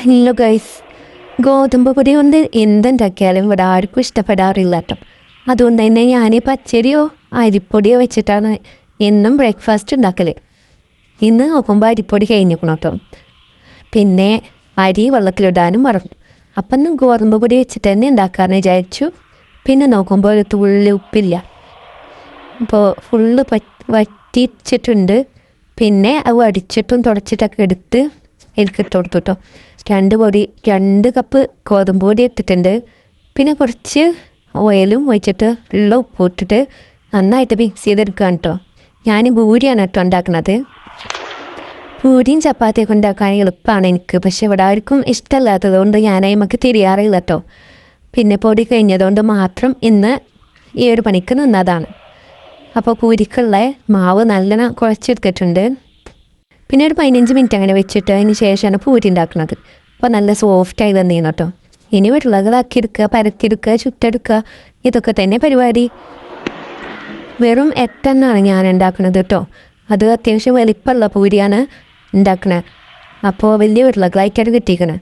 Hello guys, ഗോതമ്പ് പൊടി കൊണ്ട് എന്തുണ്ടാക്കിയാലും ഇവിടെ ആർക്കും ഇഷ്ടപ്പെടാറില്ല കേട്ടോ. അതുകൊണ്ട് തന്നെ ഞാൻ പച്ചരിയോ അരിപ്പൊടിയോ വെച്ചിട്ടാണ് എന്നും ബ്രേക്ക്ഫാസ്റ്റ് ഉണ്ടാക്കൽ. ഇന്ന് നോക്കുമ്പോൾ അരിപ്പൊടി കഴിഞ്ഞിരിക്കണം കേട്ടോ. പിന്നെ അരി വെള്ളത്തിലിടാനും മറന്നു. അപ്പം ഇന്ന് ഗോതമ്പ് പൊടി വെച്ചിട്ട് തന്നെ ഉണ്ടാക്കാമെന്ന് വിചാരിച്ചു. പിന്നെ നോക്കുമ്പോൾ ഒരു തുള്ളി ഉപ്പില്ല. അപ്പോൾ ഫുള്ള് വറ്റിച്ചിട്ടുണ്ട്. പിന്നെ അത് അടിച്ചിട്ടും തുടച്ചിട്ടൊക്കെ എടുത്ത് എനിക്കിട്ട് കൊടുത്തു കേട്ടോ. 2 കപ്പ് ഗോതമ്പ് പൊടി ഇട്ടിട്ടുണ്ട്. പിന്നെ കുറച്ച് ഓയിലും ഒഴിച്ചിട്ട് ഉള്ള ഉപ്പ് ഇട്ടിട്ട് നന്നായിട്ട് മിക്സ് ചെയ്തെടുക്കുകയാണ് കേട്ടോ. ഞാൻ ഭൂരിയാണ് കേട്ടോ ഉണ്ടാക്കുന്നത്. പൂരിയും ചപ്പാത്തിയൊക്കെ ഉണ്ടാക്കാൻ എളുപ്പമാണ് എനിക്ക്. പക്ഷെ ഇവിടെ ആർക്കും ഇഷ്ടമല്ലാത്തത് കൊണ്ട് ഞാൻ നമുക്ക് തിരിയാറില്ല കേട്ടോ. പിന്നെ പൊടി കഴിഞ്ഞതുകൊണ്ട് മാത്രം ഇന്ന് ഈ ഒരു പണിക്ക് നിന്നതാണ്. അപ്പോൾ പൂരിക്കുള്ള മാവ് നല്ലോണം കുഴച്ചെടുത്തിട്ടുണ്ട്. പിന്നെ ഒരു 15 മിനിറ്റ് അങ്ങനെ വെച്ചിട്ട് അതിന് ശേഷമാണ് പൂരി ഉണ്ടാക്കുന്നത്. അപ്പോൾ നല്ല സോഫ്റ്റായി തന്നെയാണ് കേട്ടോ. ഇനി ഉരുളകളാക്കിയെടുക്കുക, പരത്തിയെടുക്കുക, ചുട്ടെടുക്കുക, ഇതൊക്കെ തന്നെ പരിപാടി. വെറും 8 ഞാൻ ഉണ്ടാക്കുന്നത് കേട്ടോ. അത് അത്യാവശ്യം വലിപ്പമുള്ള പൂരിയാണ് ഉണ്ടാക്കുന്നത്. അപ്പോൾ വലിയ ഉരുളകളായിട്ടാണ് കിട്ടിയിരിക്കുന്നത്.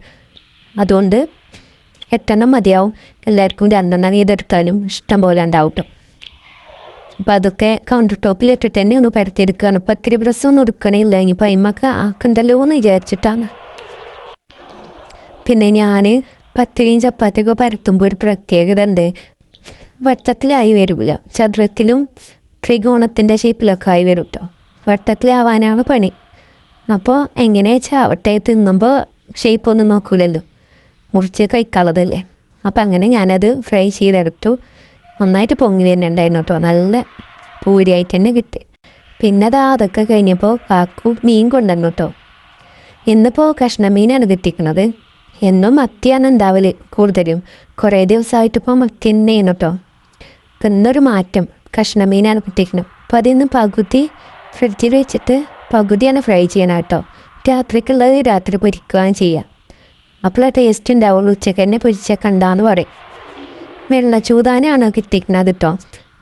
അതുകൊണ്ട് 8 മതിയാവും. എല്ലാവർക്കും 2 ചെയ്തെടുത്താലും ഇഷ്ടം പോലെ ഉണ്ടാവും കേട്ടോ. അപ്പം അതൊക്കെ കൗണ്ടർ ടോപ്പിൽ ഇട്ടിട്ട് തന്നെ ഒന്ന് പരത്തിയെടുക്കുകയാണ്. പത്തിരി ബ്രസ്സൊന്നും എടുക്കണില്ല, ഇനിയിപ്പോൾ അയിമൊക്കെ ആക്കണ്ടല്ലോ എന്ന് വിചാരിച്ചിട്ടാണ്. പിന്നെ ഞാൻ പത്തിരിയും ചപ്പാത്തിയൊക്കെ പരത്തുമ്പോൾ ഒരു പ്രത്യേകത ഉണ്ട്. വട്ടത്തിലായി വരില്ല, ചതുരത്തിലും ത്രികോണത്തിൻ്റെ ഷേപ്പിലൊക്കെ ആയി വരും കേട്ടോ. വട്ടത്തിലാവാനാണ് പണി. അപ്പോൾ എങ്ങനെ ചാവട്ടെ, തിന്നുമ്പോൾ ഷേപ്പൊന്നും നോക്കൂലല്ലോ, മുറിച്ച് കഴിക്കാനുള്ളതല്ലേ. അപ്പം അങ്ങനെ ഞാനത് ഫ്രൈ ചെയ്തെടുത്തു. നന്നായിട്ട് പൊങ്ങി വരുന്നുണ്ടായിരുന്നു കേട്ടോ. നല്ല പൂരിയായിട്ട് തന്നെ കിട്ടി. പിന്നെ അതൊക്കെ കഴിഞ്ഞപ്പോൾ കാക്കു മീൻ കൊണ്ടുവന്നു കേട്ടോ. ഇന്നിപ്പോൾ കഷ്ണ മീനാണ് കിട്ടിക്കുന്നത്. എന്നും മത്തിയാണ് ഉണ്ടാവല് കൂടുതലും. കുറേ ദിവസമായിട്ടിപ്പോൾ മത്തി തന്നെയാണ് കേട്ടോ. ഇന്നൊരു മാറ്റം, കഷ്ണ മീനാണ് കിട്ടിയിരിക്കുന്നത്. അപ്പോൾ അതിൽ നിന്ന് പകുതി ഫ്രിഡ്ജിൽ വെച്ചിട്ട് പകുതിയാണ് ഫ്രൈ ചെയ്യണം കേട്ടോ. രാത്രിക്കുള്ളത് രാത്രി പൊരിക്കുകയാണ് ചെയ്യുക. അപ്പോൾ ടേസ്റ്റ് ഉണ്ടാവുള്ളൂ. ഉച്ചക്ക് തന്നെ പൊരിച്ചാൽ കണ്ടാന്ന് പറയും. വെള്ള ചൂതാനാണ് കിട്ടിക്കുന്നത് കേട്ടോ.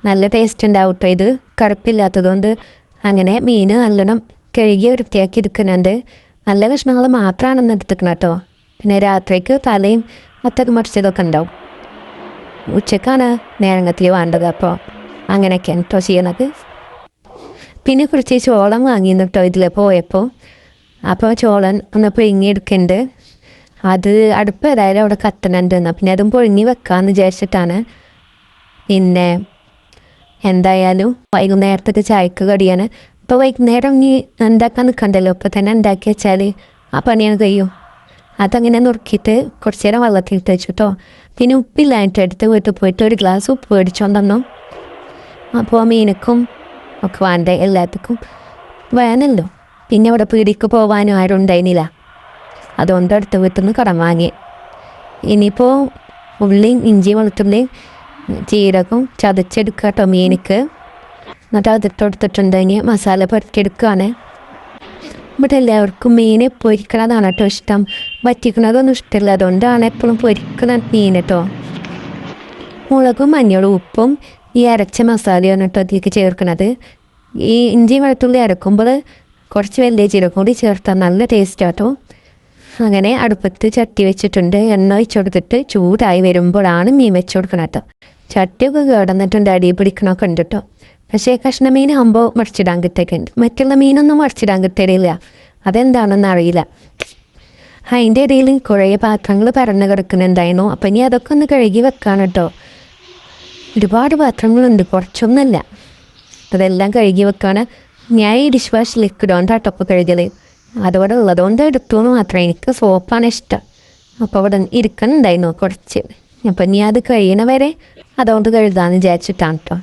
നല്ല ടേസ്റ്റ് ഉണ്ടാവും കേട്ടോ. ഇത് കറുപ്പില്ലാത്തതുകൊണ്ട് അങ്ങനെ മീൻ നല്ലോണം കഴുകി വൃത്തിയാക്കി എടുക്കുന്നുണ്ട്. നല്ല കഷ്ണങ്ങൾ മാത്രമാണെന്ന് എടുത്തിക്കണം കേട്ടോ. പിന്നെ രാത്രിക്ക് തലയും മറ്റത് മറിച്ചതൊക്കെ ഉണ്ടാവും. ഉച്ചക്കാണ് നേരങ്ങത്തിൽ വേണ്ടത്. അപ്പോൾ അങ്ങനെയൊക്കെയാണ് കേട്ടോ ചെയ്യണത്. പിന്നെ കുറച്ച് ചോളം വാങ്ങിയിരുന്നു കേട്ടോ ഇതിൽ പോയപ്പോൾ. അപ്പോൾ ചോളം ഒന്ന് പിഴിഞ്ഞെടുക്കുന്നുണ്ട്. അത് അടുപ്പ് ഏതായാലും അവിടെ കത്തണുണ്ടെന്ന്, പിന്നെ അതും പൊഴിഞ്ഞ് വെക്കാമെന്ന് വിചാരിച്ചിട്ടാണ്. പിന്നെ എന്തായാലും വൈകുന്നേരത്തെ ചായക്ക് കടിയാണ്. ഇപ്പോൾ വൈകുന്നേരം ഇനി ഉണ്ടാക്കാൻ നിൽക്കണ്ടല്ലോ, ഇപ്പോൾ തന്നെ ഉണ്ടാക്കി വെച്ചാൽ ആ പണിയാണ് കഴിയും. അതങ്ങനെ നുറുക്കിയിട്ട് കുറച്ച് നേരം വെള്ളത്തിലിട്ട് വെച്ചു കേട്ടോ. പിന്നെ ഉപ്പില്ലായിട്ട് എടുത്ത് വീട്ടിൽ പോയിട്ട് ഒരു ഗ്ലാസ് ഉപ്പ് മേടിച്ചോണ്ട് തന്നു. അപ്പോൾ മീനക്കും ഒക്കെ വേണ്ട, എല്ലാവർക്കും വേണമല്ലോ. പിന്നെ അവിടെ പീടിക്ക് പോകാനും ആരും ഉണ്ടായിരുന്നില്ല. അതുകൊണ്ട് അടുത്ത വീട്ടിൽ നിന്ന് കടം വാങ്ങി. ഇനിയിപ്പോൾ ഉള്ളിയും ഇഞ്ചി വെളുത്തുള്ളിയും ജീരകവും ചതച്ചെടുക്കുക കേട്ടോ മീനിക്ക്. എന്നിട്ട് അതിട്ടെടുത്തിട്ടുണ്ടെങ്കിൽ മസാല പുരട്ടിയെടുക്കുകയാണ്. ഇവിടെ എല്ലാവർക്കും മീൻ പൊരിക്കണതാണ് കേട്ടോ ഇഷ്ടം. വറ്റിക്കണതൊന്നും ഇഷ്ടമില്ല. അതുകൊണ്ടാണ് എപ്പോഴും പൊരിക്കുന്ന മീൻ കേട്ടോ. മുളകും മഞ്ഞളും ഉപ്പും ഈ അരച്ച മസാലയാണ് കേട്ടോ അതിലേക്ക് ചേർക്കുന്നത്. ഈ ഇഞ്ചി വെളുത്തുള്ളി അരക്കുമ്പോൾ കുറച്ച് വലിയ ജീരകം കൂടി ചേർത്താൽ നല്ല ടേസ്റ്റ് ആട്ടോ. അങ്ങനെ അടുപ്പത്ത് ചട്ടി വെച്ചിട്ടുണ്ട്. എണ്ണ വെച്ച് കൊടുത്തിട്ട് ചൂടായി വരുമ്പോഴാണ് മീൻ വെച്ച് കൊടുക്കണം കേട്ടോ. ചട്ടിയൊക്കെ കിടന്നിട്ടുണ്ട്, അടി പിടിക്കണമൊക്കെ ഉണ്ട് കേട്ടോ. പക്ഷേ കഷ്ണ മീനാകുമ്പോൾ മറിച്ചിടാൻ കിട്ടേക്കുണ്ട്. മറ്റുള്ള മീനൊന്നും മറിച്ചിടാൻ കിട്ടലില്ല. അതെന്താണെന്ന് അറിയില്ല. അതിൻ്റെ ഇടയിൽ കുറേ പാത്രങ്ങൾ പരന്ന് കിടക്കുന്നുണ്ടായിരുന്നു. അപ്പം ഇനി അതൊക്കെ ഒന്ന് കഴുകി വെക്കാൻ കേട്ടോ. ഒരുപാട് പാത്രങ്ങളുണ്ട്, കുറച്ചൊന്നുമല്ല. അതെല്ലാം കഴുകി വെക്കാണ്. ഞാൻ ഈ ഡിഷ് വാഷ് ലിക്വിഡോണ്ട് കേട്ടോ കഴുകൽ. അതോടെ ഉള്ളതുകൊണ്ട് എടുത്തു എന്ന് മാത്രം. എനിക്ക് സോപ്പാണ് ഇഷ്ടം. അപ്പോൾ അവിടെ ഇരിക്കുന്നുണ്ടായിരുന്നു കുറച്ച്. അപ്പം ഇനി അത് കഴിയണവരെ അതുകൊണ്ട് കഴുകാമെന്ന് വിചാരിച്ചിട്ടാണ് കേട്ടോ.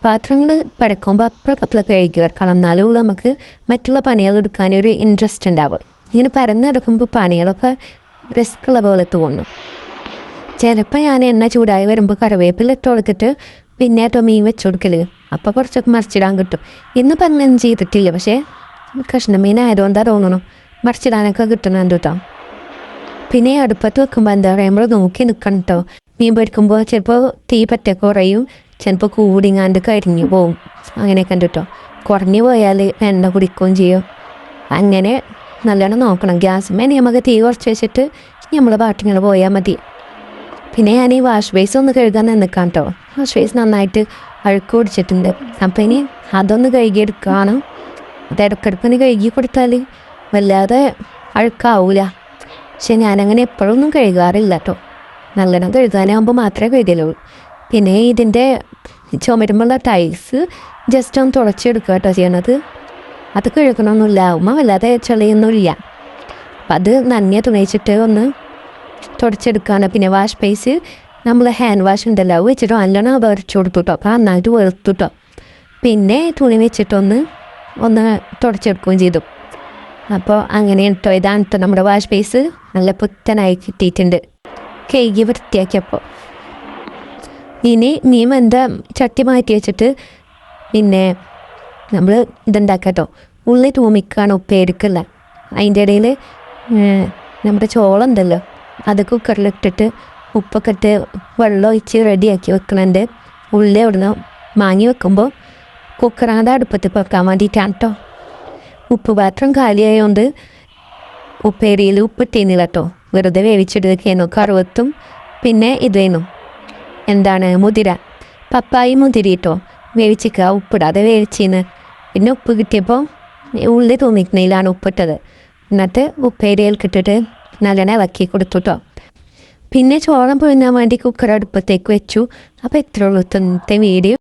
പാത്രങ്ങൾ പരക്കുമ്പോൾ അപ്പുറം കഴുകി വെക്കണം. എന്നാലും നമുക്ക് മറ്റുള്ള പണികൾ എടുക്കാനൊരു ഇൻട്രസ്റ്റ് ഉണ്ടാവും. ഇങ്ങനെ പരന്നെടുക്കുമ്പോൾ പണികളൊക്കെ റിസ്ക്കുള്ള പോലെ തോന്നും. ചിലപ്പോൾ ഞാൻ എണ്ണ ചൂടായി വരുമ്പോൾ കറിവേപ്പില ഇട്ട് കൊടുത്തിട്ട് പിന്നെ കേട്ടോ മീൻ വെച്ച് കൊടുക്കൽ. അപ്പോൾ കുറച്ചൊക്കെ മറിച്ചിടാൻ കിട്ടും. ഇന്ന് പറഞ്ഞൊന്നും ചെയ്തിട്ടില്ല. പക്ഷേ കഷ്ണ മീനായതുകൊണ്ടാണ് തോന്നണു മറിച്ചിടാനൊക്കെ കിട്ടുന്നുണ്ട് കേട്ടോ. പിന്നെ അടുപ്പത്ത് വെക്കുമ്പോൾ എന്താ പറയുക, നമ്മൾ നോക്കി നിൽക്കണം കേട്ടോ. മീൻ പൊരിക്കുമ്പോൾ ചിലപ്പോൾ തീ പറ്റ കുറയും, ചിലപ്പോൾ കൂടിങ്ങാണ്ട് കരിഞ്ഞു പോവും. അങ്ങനെയൊക്കെ ഉണ്ട് കേട്ടോ. കുറഞ്ഞു പോയാൽ എണ്ണ കുടിക്കുകയും ചെയ്യും. അങ്ങനെ നല്ലോണം നോക്കണം. ഗ്യാസുമേ നമുക്ക് തീ കുറച്ച് വെച്ചിട്ട് നമ്മൾ പാട്ടിങ്ങനെ പോയാൽ മതി. പിന്നെ ഞാൻ ഈ വാഷ് ബേസ് ഒന്ന് കഴുകാൻ നിൽക്കാം കേട്ടോ. വാഷ് ബേസ് നന്നായിട്ട് അഴുക്ക് പിടിച്ചിട്ടുണ്ട്. അപ്പം ഇനി അതൊന്ന് കഴുകിയെടുക്കണം. അത് ഇടയ്ക്കിടയ്ക്കൊന്ന് കഴുകി കൊടുത്താൽ വല്ലാതെ അഴുക്കാവൂല. പക്ഷെ ഞാനങ്ങനെ എപ്പോഴൊന്നും കഴുകാറില്ല കേട്ടോ. നല്ലോണം കഴുകാനാകുമ്പോൾ മാത്രമേ കഴുകലുള്ളൂ. പിന്നെ ഇതിൻ്റെ ചുമരുമുള്ള ടൈൽസ് ജസ്റ്റ് ഒന്ന് തുടച്ചെടുക്കുക കേട്ടോ ചെയ്യണത്. അത് കഴുകണമൊന്നുമില്ല, ആവുമ്പോൾ വല്ലാതെ ചെളിയൊന്നുമില്ല. അപ്പം അത് നനഞ്ഞ തുണിച്ചിട്ട് ഒന്ന് തുടച്ചെടുക്കുകയാണ്. പിന്നെ വാഷ് ബേസ് നമ്മൾ ഹാൻഡ് വാഷ് ഉണ്ടല്ലോ വെച്ചിട്ടോ നല്ലോണം വരച്ചു കൊടുത്തു കേട്ടോ. അപ്പം നന്നായിട്ട് വെറുത്തു കേട്ടോ. പിന്നെ തുണി വെച്ചിട്ടൊന്ന് തുടച്ചെടുക്കുകയും ചെയ്തു. അപ്പോൾ അങ്ങനെ കേട്ടോ. ഇതാണ് കേട്ടോ നമ്മുടെ വാഷ് ബേസ്. നല്ല പുത്തനായി കിട്ടിയിട്ടുണ്ട് കഴുകി വൃത്തിയാക്കിയപ്പോൾ. ഇനി മീൻ എന്താ ചട്ടി മാറ്റി വെച്ചിട്ട് പിന്നെ നമ്മൾ ഇതുണ്ടാക്കാം കേട്ടോ. ഉള്ളി തൂമിക്കാണ് ഉപ്പേരിക്കല്ല. അതിൻ്റെ ഇടയിൽ നമ്മുടെ ചോളം ഉണ്ടല്ലോ അത് കുക്കറിലിട്ടിട്ട് ഉപ്പൊക്കെ ഇട്ട് വെള്ളം ഒഴിച്ച് റെഡിയാക്കി വെക്കണുണ്ട്. ഉള്ളി അവിടുന്ന് മാങ്ങി വെക്കുമ്പോൾ കുക്കറാതെ അടുപ്പത്ത് വെക്കാൻ വേണ്ടിയിട്ടാണ് കേട്ടോ. ഉപ്പ് പാത്രം കാലിയായതുകൊണ്ട് ഉപ്പേരിയിൽ ഉപ്പിട്ടീന്നില്ല കേട്ടോ. വെറുതെ വേവിച്ചെടുക്കുകയായിരുന്നു. കറുവത്തും പിന്നെ ഇതേനും മുതിര, പപ്പായി മുതിരി കേട്ടോ വേവിച്ചിക്കുക. ഉപ്പിടാതെ വേവിച്ചിന്ന്. പിന്നെ ഉപ്പ് കിട്ടിയപ്പോൾ ഉള്ളി തൂമിക്കുന്നതിലാണ് ഉപ്പിട്ടത്. എന്നിട്ട് ഉപ്പേരിയിൽ കിട്ടിട്ട് നല്ലോണം ഇളക്കി കൊടുത്തു കേട്ടോ. പിന്നെ ചോളം പുഴുങ്ങാൻ വേണ്ടി കുക്കർ അടുപ്പത്തേക്ക് വെച്ചു. അപ്പോൾ ഇത്രയുള്ളൂ ഇന്നത്തെ വീഡിയോ.